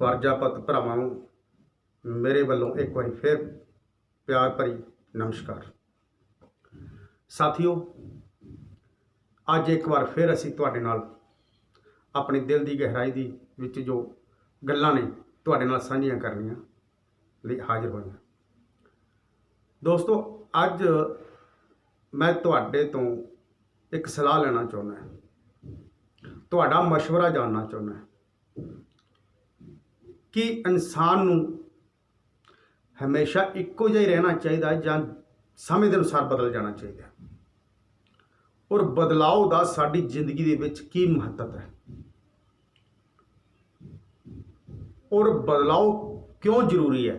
प्रजापत भरावां नूं मेरे वालों एक बार फिर प्यार भरी नमस्कार। साथियों, अज एक बार फिर असीं तुहाडे नाल अपने दिल की गहराई दी विच जो गल्लां ने तुहाडे नाल साझीआं करनियां लई हाज़र होए। दोस्तों, अज मैं तुहाडे तों एक सलाह लेना चाहुंदा, तुहाडा मशवरा जानना चाहुंदा कि इंसान नूं हमेशा इक्को जिहा ही रहना चाहिए जां समय के अनुसार बदल जाना चाहिए, और बदलाव का साडी जिंदगी दे विच की महत्व है और बदलाव क्यों जरूरी है,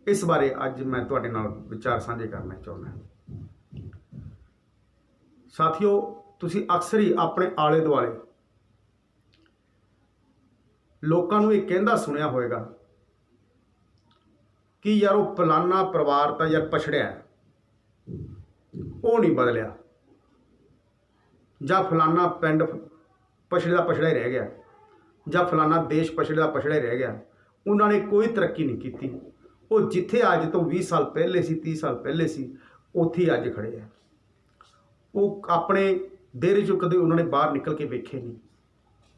इस बारे अज मैं तुहाडे नाल विचार साझे करना चाहुंदा। साथियों, तुसीं अक्सर ही अपने आले दुआले लोकां नूं इह कहंदा सुनिया होएगा कि यार वो फलाना परिवार तो यार पछड़िया है, वो नहीं बदलिया, जां फलाना पिंड पछड़े पछड़ा ही रह गया, जां फलाना देश पछड़े पछड़ा ही रह गया, उन्होंने कोई तरक्की नहीं की। वो जिथे अज तो 20 साल पहले सी, 30 साल पहले सी, उत्थे ही अज खड़े है। वो अपने डेरे चों कदे उन्होंने बाहर निकल के वेखे नहीं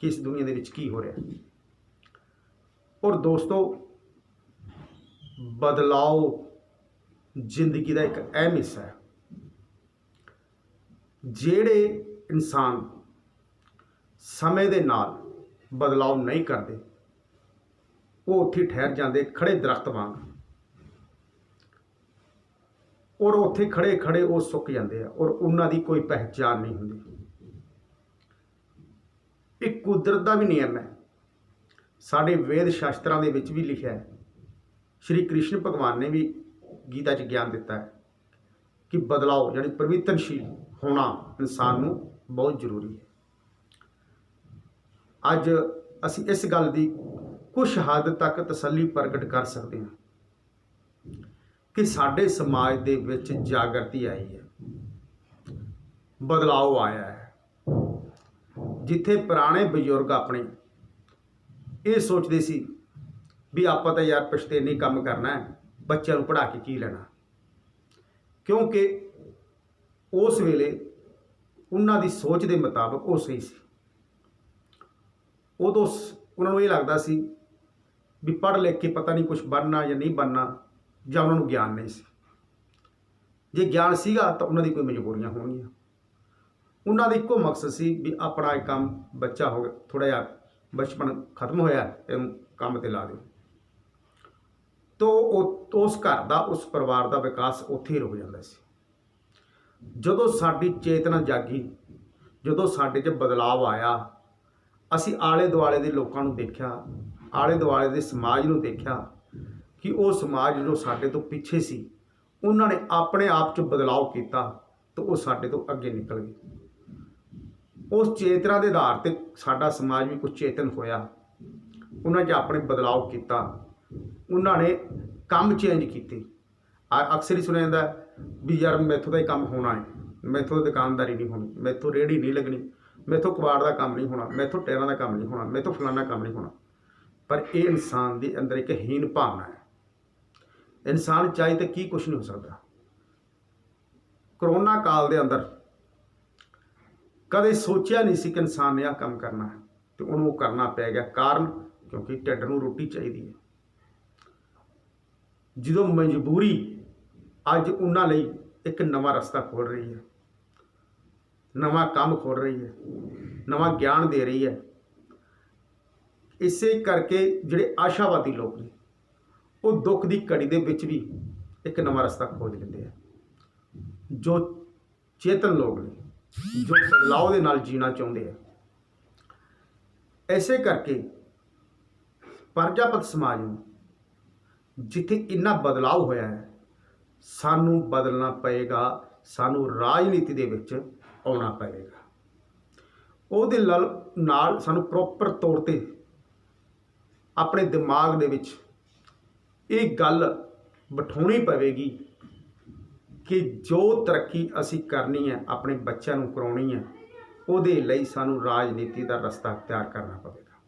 कि इस दुनिया दे विच की हो रहा है। और दोस्तों, बदलाव जिंदगी का एक अहम हिस्सा है। जेड़े इंसान समय दे नाल बदलाव नहीं करते, वो उत्थे ठहर जाते खड़े दरख्त वांग, और उत्थे खड़े खड़े वो सुक जाते हैं और उन्हों की कोई पहचान नहीं होंदी। एक कुदरत का भी नियम है, साढ़े वेद शास्त्रां दे विच भी लिखा है। श्री कृष्ण भगवान ने भी गीता च ज्ञान दिता है कि बदलाव यानी परिवर्तनशील होना इंसान नूं बहुत जरूरी है। अज असी इस गल की कुछ हद तक तसल्ली प्रगट कर सकते हैं कि साडे समाज दे विच जागृति आई है, बदलाव आया है। जिथे पुराने बजुर्ग अपने ये सोचते सी भी आपां तां यार पछतेनी काम करना है, बच्चों को पढ़ा के की लेना, क्योंकि उस वेले उन्हां दी सोच के मुताबिक वो सही सी। उदों उन्होंने ये लगता सी भी पढ़ लिख के पता नहीं कुछ बनना या नहीं बनना, जां उन्होंने ज्ञान नहीं सी। जे ज्ञान सीगा तो उन्होंने कोई मजबूरियां होणगियां। उन्होंने इक्को मकसद सी भी अपना एक काम बच्चा हो गया, थोड़ा जिहा बचपन खत्म होया, काम ते ला दो, तो उस घर का उस परिवार का विकास उत्थे ही रुक जाता सी। जदों साडी चेतना जागी, जदों साडे च बदलाव आया, असी आले दुआले दे लोकां नूं देखिया, आले दुआले दे समाज नूं देखिया कि वो समाज जो साडे तो पिछे सी, उन्होंने अपने आप च बदलाव किया तो वो साडे तो अगे निकल गए। उस चेतना के आधार पर साडा समाज भी कुछ चेतन होया, उन्होंने अपने बदलाव किया, उन्होंने काम चेंज किए। अक्सर ही सुनिया जाता भी यार मैथों का ही काम होना है, मैथों दुकानदारी नहीं होनी, मैथों रेहड़ी नहीं लगनी, मैथों कबाड़ का काम नहीं होना, मैथों टायरों का काम नहीं होना, मैथों फलाना काम नहीं होना। पर यह इंसान के अंदर एक हीन भावना है। इंसान चाहे तो की कुछ नहीं हो सकता। करोना काल के अंदर कदे सोचा नहीं सी कि इंसान ने यह काम करना है, तो उन्होंने करना पै गया। कारण क्योंकि ढिड नूं रोटी चाहिए है। जो मजबूरी अज उन्हां लई एक नवा रस्ता खोल रही है, नवा काम खोल रही है, नवा ज्ञान दे रही है। इसे करके जिहड़े आशावादी लोग ने वो दुख की घड़ी दे विच भी एक नवा रस्ता खोज लेंदे हैं। जो चेतन लोग ने, जो बदलाव के नाल जीना चाहते हैं, ऐसे करके प्रजापत समाज में जिथे इन्ना बदलाव होया है, सानू बदलना पएगा, सानू राजनीति दे विच आउणा पएगा। उहदे नाल सानू प्रॉपर तौर ते अपने दिमाग दे विच ये गल बिठाउणी पवेगी कि जो तरक्की असी करनी है, अपने बच्चों को कराउणी है, उहदे लई सानू राजनीति का रस्ता अख्तियार करना पवेगा।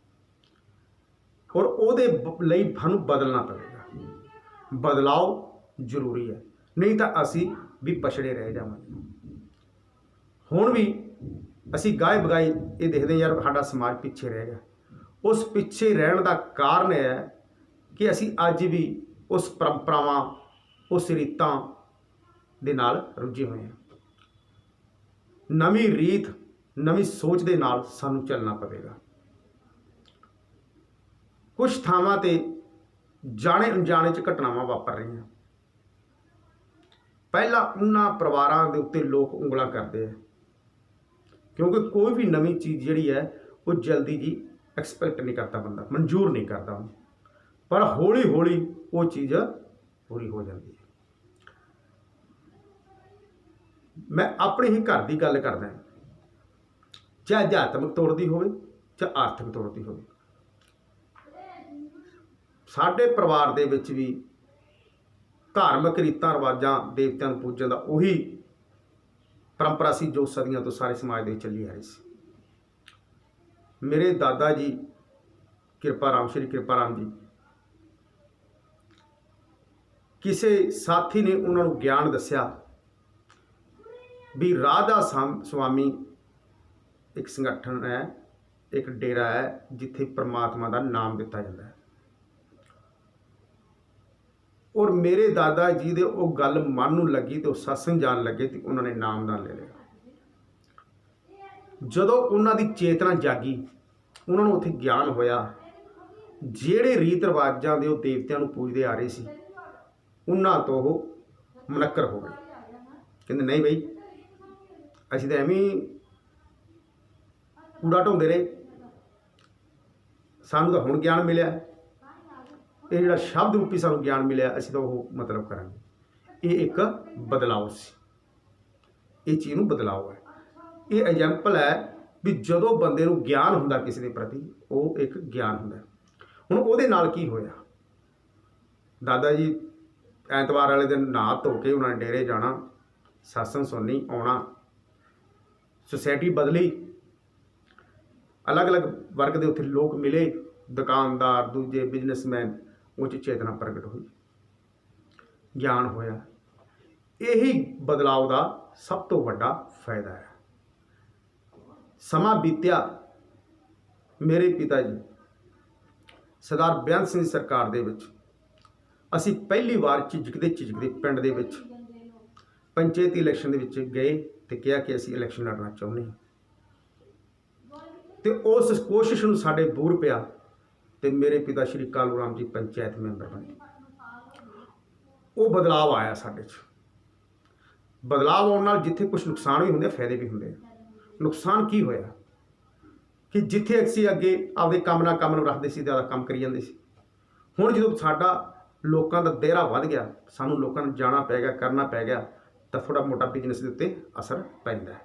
और ਉਹਦੇ ਲਈ ਸਾਨੂੰ ਬਦਲਣਾ ਪਵੇਗਾ। ਬਦਲਾਓ ਜ਼ਰੂਰੀ ਹੈ, ਨਹੀਂ ਤਾਂ ਅਸੀਂ ਵੀ ਪਛੜੇ ਰਹਿ ਜਾਵਾਂਗੇ। ਹੁਣ ਵੀ ਅਸੀਂ ਗਾਏ ਬਗਾਏ ਇਹ ਦੇਖਦੇ ਯਾਰ ਸਾਡਾ ਸਮਾਜ ਪਿੱਛੇ ਰਹਿ ਗਿਆ। ਉਸ ਪਿੱਛੇ ਰਹਿਣ ਦਾ ਕਾਰਨ ਇਹ ਹੈ ਕਿ ਅਸੀਂ ਅੱਜ ਵੀ ਉਸ ਪਰੰਪਰਾਵਾਂ, ਉਸ ਰੀਤਾਂ ਦੇ ਨਾਲ ਰੁੱਝੇ ਹੋਏ ਹਾਂ। ਨਵੀਂ ਰੀਤ, ਨਵੀਂ ਸੋਚ ਦੇ ਨਾਲ ਸਾਨੂੰ ਚੱਲਣਾ ਪਵੇਗਾ। ਕੁਝ ਥਾਵਾਂ ਤੇ ਜਾਣੇ ਅਣਜਾਣੇ 'ਚ ਘਟਨਾਵਾਂ ਵਾਪਰ ਰਹੀਆਂ। ਪਹਿਲਾਂ ਉਹਨਾਂ ਪਰਿਵਾਰਾਂ ਦੇ ਉੱਤੇ ਲੋਕ ਉਂਗਲਾਂ ਕਰਦੇ ਆ, ਕਿਉਂਕਿ ਕੋਈ ਵੀ ਨਵੀਂ ਚੀਜ਼ ਜਿਹੜੀ ਹੈ ਉਹ ਜਲਦੀ ਜੀ ਐਕਸਪੈਕਟ ਨਹੀਂ ਕਰਦਾ, ਬੰਦਾ ਮਨਜ਼ੂਰ ਨਹੀਂ ਕਰਦਾ ਉਹਨੂੰ, ਪਰ ਹੌਲੀ ਹੌਲੀ ਉਹ ਚੀਜ਼ ਪੂਰੀ ਹੋ ਜਾਂਦੀ ਹੈ। ਮੈਂ ਆਪਣੇ ਹੀ ਘਰ ਦੀ ਗੱਲ ਕਰਦਾ, ਚਾਹੇ ਅਧਿਆਤਮਿਕ ਤੌਰ ਦੀ ਹੋਵੇ ਚਾਹੇ ਆਰਥਿਕ ਤੌਰ ਦੀ ਹੋਵੇ। ਸਾਡੇ ਪਰਿਵਾਰ ਦੇ ਵਿੱਚ ਵੀ ਧਾਰਮਿਕ ਰੀਤਾਂ ਰਿਵਾਜਾਂ, ਦੇਵਤਿਆਂ ਨੂੰ ਪੂਜਣ ਦਾ ਉਹੀ ਪਰੰਪਰਾ ਸੀ ਜੋ ਸਦੀਆਂ ਤੋਂ ਸਾਰੇ ਸਮਾਜ ਦੇ ਵਿੱਚ ਚੱਲੀ ਆ ਰਹੀ ਸੀ। ਮੇਰੇ ਦਾਦਾ ਜੀ ਕਿਰਪਾ ਰਾਮ, ਸ਼੍ਰੀ ਕਿਰਪਾ ਰਾਮ ਜੀ, ਕਿਸੇ ਸਾਥੀ ਨੇ ਉਹਨਾਂ ਨੂੰ ਗਿਆਨ ਦੱਸਿਆ ਵੀ ਰਾਧਾ ਸੁਆਮੀ ਇੱਕ ਸੰਗਠਨ ਹੈ, ਇੱਕ ਡੇਰਾ ਹੈ ਜਿੱਥੇ ਪਰਮਾਤਮਾ ਦਾ ਨਾਮ ਦਿੱਤਾ ਜਾਂਦਾ ਹੈ। ਔਰ ਮੇਰੇ ਦਾਦਾ ਜੀ ਦੇ ਉਹ ਗੱਲ ਮਨ ਨੂੰ ਲੱਗੀ ਤੇ ਉਹ ਸਤਸੰਗ ਜਾਣ ਲੱਗੇ ਤੇ ਉਹਨਾਂ ਨੇ ਨਾਮਦਾਨ ਲੈ ਲਿਆ। ਜਦੋਂ ਉਹਨਾਂ ਦੀ ਚੇਤਨਾ ਜਾਗੀ, ਉਹਨਾਂ ਨੂੰ ਉੱਥੇ ਗਿਆਨ ਹੋਇਆ, ਜਿਹੜੇ ਰੀਤ ਰਿਵਾਜਾਂ ਦੇ ਉਹ ਦੇਵਤਿਆਂ ਨੂੰ ਪੂਜਦੇ ਆ ਰਹੇ ਸੀ ਉਹਨਾਂ ਤੋਂ ਉਹ ਮੁਨੱਕਰ ਹੋ ਗਏ। ਕਹਿੰਦੇ ਨਹੀਂ ਬਈ, ਅਸੀਂ ਤਾਂ ਐਵੇਂ ਕੂੜਾ ਢੋਂਦੇ ਰਹੇ, ਸਾਨੂੰ ਤਾਂ ਹੁਣ ਗਿਆਨ ਮਿਲਿਆ, ਇਹ ਜਿਹੜਾ ਸ਼ਬਦ ਰੂਪੀ ਸਾਨੂੰ ਗਿਆਨ ਮਿਲਿਆ ਅਸੀਂ ਤਾਂ ਉਹ ਮਤਲਬ ਕਰਾਂਗੇ। ਇਹ ਇੱਕ ਬਦਲਾਅ ਸੀ, ਇਹ ਚੀਜ਼ ਨੂੰ ਬਦਲਾਅ ਹੈ। ਇਹ ਐਗਜ਼ਾਮਪਲ ਹੈ ਵੀ ਜਦੋਂ ਬੰਦੇ ਨੂੰ ਗਿਆਨ ਹੁੰਦਾ ਕਿਸੇ ਦੇ ਪ੍ਰਤੀ, ਉਹ ਇੱਕ ਗਿਆਨ ਹੁੰਦਾ। ਹੁਣ ਉਹਦੇ ਨਾਲ ਕੀ ਹੋਇਆ, ਦਾਦਾ ਜੀ ਐਤਵਾਰ ਵਾਲੇ ਦਿਨ ਨਹਾ ਧੋ ਕੇ ਉਹਨਾਂ ਨੇ ਡੇਰੇ ਜਾਣਾ, ਸਤਸੰਗ ਸੁਣਨੀ, ਆਉਣਾ। ਸੁਸਾਇਟੀ ਬਦਲੀ, ਅਲੱਗ-ਅਲੱਗ ਵਰਗ ਦੇ ਉੱਥੇ ਲੋਕ ਮਿਲੇ, ਦੁਕਾਨਦਾਰ, ਦੂਜੇ ਬਿਜ਼ਨਸਮੈਨ, ਉਹ 'ਚ ਚੇਤਨਾ ਪ੍ਰਗਟ ਹੋਈ, ਗਿਆਨ ਹੋਇਆ। ਇਹੀ ਬਦਲਾਅ ਦਾ ਸਭ ਤੋਂ ਵੱਡਾ ਫਾਇਦਾ ਹੈ। ਸਮਾਂ ਬੀਤਿਆ, ਮੇਰੇ ਪਿਤਾ ਜੀ ਸਰਦਾਰ ਬੇਅੰਤ ਸਿੰਘ ਸਰਕਾਰ ਦੇ ਵਿੱਚ ਅਸੀਂ ਪਹਿਲੀ ਵਾਰ ਝਿਜਕਦੇ ਪਿੰਡ ਦੇ ਵਿੱਚ ਪੰਚਾਇਤੀ ਇਲੈਕਸ਼ਨ ਦੇ ਵਿੱਚ ਗਏ ਤੇ ਕਿਹਾ ਕਿ ਅਸੀਂ ਇਲੈਕਸ਼ਨ ਲੜਨਾ ਚਾਹੁੰਦੇ ਹਾਂ। ਤੇ ਉਸ ਕੋਸ਼ਿਸ਼ ਨੂੰ ਸਾਡੇ ਬੂਰ ਪਿਆ ਤੇ ਮੇਰੇ ਪਿਤਾ ਸ਼੍ਰੀ ਕਾਲੂ ਰਾਮ ਜੀ ਪੰਚਾਇਤ ਮੈਂਬਰ ਬਣੇ। ਉਹ ਬਦਲਾਅ ਆਇਆ ਸਾਡੇ 'ਚ। ਬਦਲਾਅ ਆਉਣ ਨਾਲ ਜਿੱਥੇ ਕੁਝ ਨੁਕਸਾਨ ਵੀ ਹੁੰਦੇ, ਫਾਇਦੇ ਵੀ ਹੁੰਦੇ। ਨੁਕਸਾਨ ਕੀ ਹੋਇਆ ਕਿ ਜਿੱਥੇ ਅਸੀਂ ਅੱਗੇ ਆਪਦੇ ਕੰਮ ਨਾਲ ਕੰਮ ਨੂੰ ਰੱਖਦੇ ਸੀ, ਜ਼ਿਆਦਾ ਕੰਮ ਕਰੀ ਜਾਂਦੇ ਸੀ, ਹੁਣ ਜਦੋਂ ਸਾਡਾ ਲੋਕਾਂ ਦਾ ਦਾਇਰਾ ਵੱਧ ਗਿਆ, ਸਾਨੂੰ ਲੋਕਾਂ ਨੂੰ ਜਾਣਾ ਪੈ ਗਿਆ, ਕਰਨਾ ਪੈ ਗਿਆ, ਤਾਂ ਥੋੜ੍ਹਾ ਮੋਟਾ ਬਿਜ਼ਨਸ ਦੇ ਉੱਤੇ ਅਸਰ ਪੈਂਦਾ ਹੈ।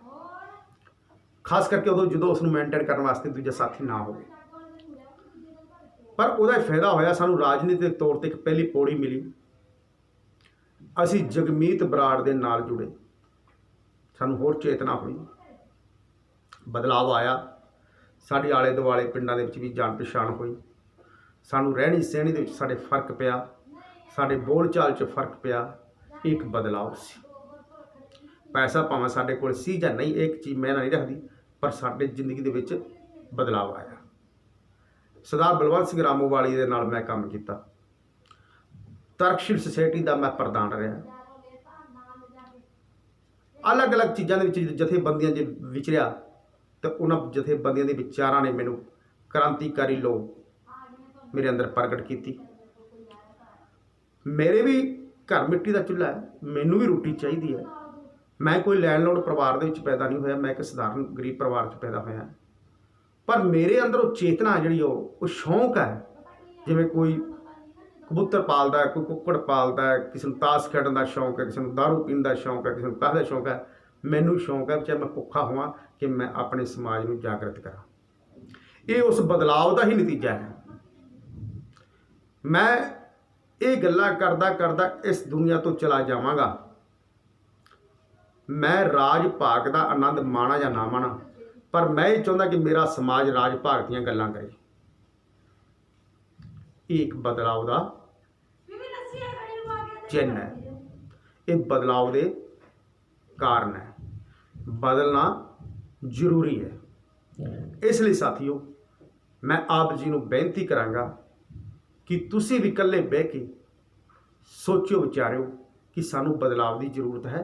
ਖਾਸ ਕਰਕੇ ਉਦੋਂ ਜਦੋਂ ਉਸ ਨੂੰ ਮੇਨਟੇਨ ਕਰਨ ਵਾਸਤੇ ਦੂਜਾ ਸਾਥੀ ਨਾ ਹੋਵੇ। ਪਰ ਉਹਦਾ ਫਾਇਦਾ ਹੋਇਆ, ਸਾਨੂੰ ਰਾਜਨੀਤਿਕ ਤੌਰ 'ਤੇ ਇੱਕ ਪਹਿਲੀ ਪੌੜੀ ਮਿਲੀ। ਅਸੀਂ ਜਗਮੀਤ ਬਰਾੜ ਦੇ ਨਾਲ ਜੁੜੇ, ਸਾਨੂੰ ਹੋਰ ਚੇਤਨਾ ਹੋਈ, ਬਦਲਾਅ ਆਇਆ। ਸਾਡੇ ਆਲੇ ਦੁਆਲੇ ਪਿੰਡਾਂ ਦੇ ਵਿੱਚ ਵੀ ਜਾਣ ਪਛਾਣ ਹੋਈ। ਸਾਨੂੰ ਰਹਿਣੀ ਸਹਿਣੀ ਦੇ ਵਿੱਚ ਸਾਡੇ ਫਰਕ ਪਿਆ, ਸਾਡੇ ਬੋਲ ਚਾਲ 'ਚ ਫਰਕ ਪਿਆ। ਇੱਕ ਬਦਲਾਅ ਸੀ। ਪੈਸਾ ਭਾਵੇਂ ਸਾਡੇ ਕੋਲ ਸੀ ਜਾਂ ਨਹੀਂ, ਇੱਕ ਚੀਜ਼ ਮੈਂ ਨਹੀਂ ਰੱਖਦੀ, ਪਰ ਸਾਡੇ ਜ਼ਿੰਦਗੀ ਦੇ ਵਿੱਚ ਬਦਲਾਅ ਆਇਆ। ਸਰਦਾਰ ਬਲਵੰਤ ਸਿੰਘ ਰਾਮੋਵਾਲੀ ਦੇ ਨਾਲ ਮੈਂ ਕੰਮ ਕੀਤਾ। ਤਰਕਸ਼ੀਲ ਸੁਸਾਇਟੀ ਦਾ ਮੈਂ ਪ੍ਰਧਾਨ ਰਿਹਾ। ਅਲੱਗ-ਅਲੱਗ ਚੀਜ਼ਾਂ ਦੇ ਵਿੱਚ ਜਥੇਬੰਦੀਆਂ 'ਚ ਵਿਚਰਿਆ ਤੇ ਉਹਨਾਂ ਜਥੇਬੰਦੀਆਂ ਦੇ ਵਿਚਾਰਾਂ ਨੇ ਮੈਨੂੰ ਕ੍ਰਾਂਤੀਕਾਰੀ ਲੋਕ ਮੇਰੇ ਅੰਦਰ ਪ੍ਰਗਟ ਕੀਤੀ। ਮੇਰੇ ਵੀ ਘਰ ਮਿੱਟੀ ਦਾ ਚੁੱਲ੍ਹਾ ਹੈ, ਮੈਨੂੰ ਵੀ ਰੋਟੀ ਚਾਹੀਦੀ ਹੈ। ਮੈਂ ਕੋਈ ਲੈਣ ਲੋੜ ਪਰਿਵਾਰ ਦੇ ਵਿੱਚ ਪੈਦਾ ਨਹੀਂ ਹੋਇਆ, ਮੈਂ ਇੱਕ ਸਧਾਰਨ ਗਰੀਬ ਪਰਿਵਾਰ 'ਚ ਪੈਦਾ ਹੋਇਆ। ਪਰ ਮੇਰੇ ਅੰਦਰ ਉਹ ਚੇਤਨਾ ਜਿਹੜੀ ਉਹ ਸ਼ੌਂਕ ਹੈ। ਜਿਵੇਂ ਕੋਈ ਕਬੂਤਰ ਪਾਲਦਾ ਹੈ, ਕੋਈ ਕੁੱਕੜ ਪਾਲਦਾ ਹੈ, ਕਿਸੇ ਨੂੰ ਤਾਸ਼ ਖੇਡਣ ਦਾ ਸ਼ੌਂਕ ਹੈ, ਕਿਸੇ ਨੂੰ ਦਾਰੂ ਪੀਣ ਦਾ ਸ਼ੌਂਕ ਹੈ, ਕਿਸੇ ਨੂੰ ਪੈਸੇ ਦਾ ਸ਼ੌਂਕ ਹੈ। ਮੈਨੂੰ ਸ਼ੌਂਕ ਹੈ ਚਾਹੇ ਮੈਂ ਭੁੱਖਾ ਹੋਵਾਂ ਕਿ ਮੈਂ ਆਪਣੇ ਸਮਾਜ ਨੂੰ ਜਾਗਰਤ ਕਰਾਂ। ਇਹ ਉਸ ਬਦਲਾਅ ਦਾ ਹੀ ਨਤੀਜਾ ਹੈ। ਮੈਂ ਇਹ ਗੱਲਾਂ ਕਰਦਾ ਕਰਦਾ ਇਸ ਦੁਨੀਆ ਤੋਂ ਚਲਾ ਜਾਵਾਂਗਾ। ਮੈਂ ਰਾਜ ਭਾਗ ਦਾ ਆਨੰਦ ਮਾਣਾ ਜਾਂ ਨਾ ਮਾਣਾ, ਪਰ ਮੈਂ ਇਹ ਚਾਹੁੰਦਾ ਕਿ ਮੇਰਾ ਸਮਾਜ ਰਾਜ ਭਾਗ ਦੀਆਂ ਗੱਲਾਂ ਕਰੇ। ਇਹ ਇੱਕ ਬਦਲਾਅ ਦਾ ਚਿੰਨ੍ਹ ਹੈ, ਇਹ ਬਦਲਾਅ ਦੇ ਕਾਰਨ ਹੈ। ਬਦਲਣਾ ਜ਼ਰੂਰੀ ਹੈ। ਇਸ ਲਈ ਸਾਥੀਓ, ਮੈਂ ਆਪ ਜੀ ਨੂੰ ਬੇਨਤੀ ਕਰਾਂਗਾ ਕਿ ਤੁਸੀਂ ਵੀ ਇਕੱਲੇ ਬਹਿ ਕੇ ਸੋਚਿਓ ਵਿਚਾਰਿਓ ਕਿ ਸਾਨੂੰ ਬਦਲਾਅ ਦੀ ਜ਼ਰੂਰਤ ਹੈ,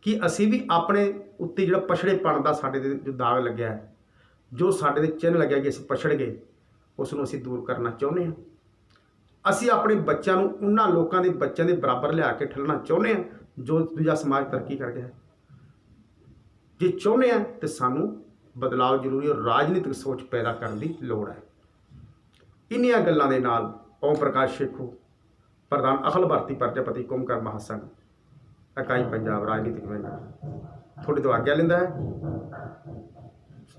ਕਿ ਅਸੀਂ ਵੀ ਆਪਣੇ ਉੱਤੇ ਜਿਹੜਾ ਪਛੜੇਪਣ ਦਾ ਸਾਡੇ ਦੇ ਜੋ ਦਾਗ ਲੱਗਿਆ ਹੈ, ਜੋ ਸਾਡੇ ਦੇ ਚਿੰਨ੍ਹ ਲੱਗਿਆ ਕਿ ਅਸੀਂ ਪਛੜ ਗਏ, ਉਸ ਨੂੰ ਅਸੀਂ ਦੂਰ ਕਰਨਾ ਚਾਹੁੰਦੇ ਹਾਂ। ਅਸੀਂ ਆਪਣੇ ਬੱਚਿਆਂ ਨੂੰ ਉਹਨਾਂ ਲੋਕਾਂ ਦੇ ਬੱਚਿਆਂ ਦੇ ਬਰਾਬਰ ਲਿਆ ਕੇ ਠੱਲਣਾ ਚਾਹੁੰਦੇ ਹਾਂ ਜੋ ਦੂਜਾ ਸਮਾਜ ਤਰੱਕੀ ਕਰ ਗਿਆ ਹੈ। ਜੇ ਚਾਹੁੰਦੇ ਹਾਂ ਤਾਂ ਸਾਨੂੰ ਬਦਲਾਅ ਜ਼ਰੂਰੀ ਔਰ ਰਾਜਨੀਤਿਕ ਸੋਚ ਪੈਦਾ ਕਰਨ ਦੀ ਲੋੜ ਹੈ। ਇੰਨੀਆਂ ਗੱਲਾਂ ਦੇ ਨਾਲ ਓਮ ਪ੍ਰਕਾਸ਼ ਸ਼ੇਖੂ, ਪ੍ਰਧਾਨ ਅਖਿਲ ਭਾਰਤੀ ਪ੍ਰਜਾਪਤੀ ਕੁੰਭਕਰਨ ਮਹਾਸੰਘ ਇਕਾਈ ਪੰਜਾਬ ਰਾਜਨੀਤਿਕ ਵਿੰਗ, ਤੁਹਾਡੇ ਤੋਂ ਆਗਿਆ ਲੈਂਦਾ ਹੈ।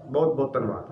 ਬਹੁਤ ਬਹੁਤ ਧੰਨਵਾਦ।